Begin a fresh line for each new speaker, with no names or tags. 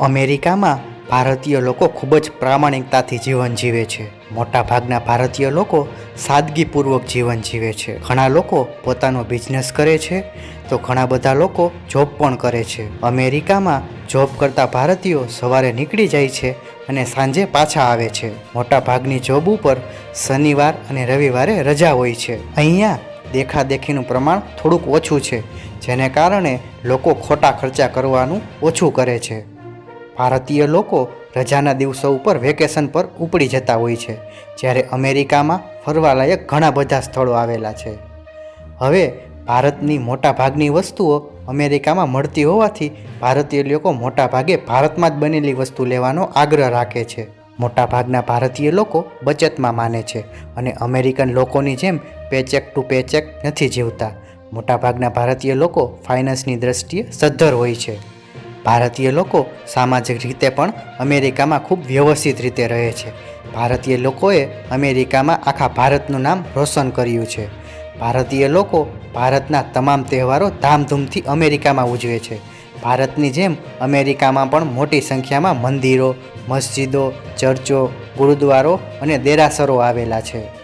અમેરિકામાં ભારતીય લોકો ખૂબ જ પ્રામાણિકતાથી જીવન જીવે છે. મોટાભાગના ભારતીય લોકો સાદગીપૂર્વક જીવન જીવે છે. ઘણા લોકો પોતાનો બિઝનેસ કરે છે તો ઘણા બધા લોકો જોબ પણ કરે છે. અમેરિકામાં જોબ કરતા ભારતીયો સવારે નીકળી જાય છે અને સાંજે પાછા આવે છે. મોટાભાગની જોબ ઉપર શનિવાર અને રવિવારે રજા હોય છે. અહીંયા દેખાદેખીનું પ્રમાણ થોડુંક ઓછું છે, જેને કારણે લોકો ખોટા ખર્ચા કરવાનું ઓછું કરે છે. ભારતીય લોકો રજાના દિવસો ઉપર વેકેશન પર ઉપડી જતા હોય છે, જ્યારે અમેરિકામાં ફરવાલાયક ઘણા બધા સ્થળો આવેલા છે. હવે ભારતની મોટાભાગની વસ્તુઓ અમેરિકામાં મળતી હોવાથી ભારતીય લોકો મોટાભાગે ભારતમાં જ બનેલી વસ્તુ લેવાનો આગ્રહ રાખે છે. મોટાભાગના ભારતીય લોકો બચતમાં માને છે અને અમેરિકન લોકોની જેમ પેચેક ટુ પેચેક નથી જીવતા. મોટાભાગના ભારતીય લોકો ફાઇનાન્સની દ્રષ્ટિએ સદ્ધર હોય છે. ભારતીય લોકો સામાજિક રીતે પણ અમેરિકામાં ખૂબ વ્યવસ્થિત રીતે રહે છે. ભારતીય લોકોએ અમેરિકામાં આખા ભારતનું નામ રોશન કર્યું છે. ભારતીય લોકો ભારતના તમામ તહેવારો ધામધૂમથી અમેરિકામાં ઉજવે છે. ભારતની જેમ અમેરિકામાં પણ મોટી સંખ્યામાં મંદિરો, મસ્જિદો, ચર્ચો, ગુરુદ્વારો અને દેરાસરો આવેલા છે.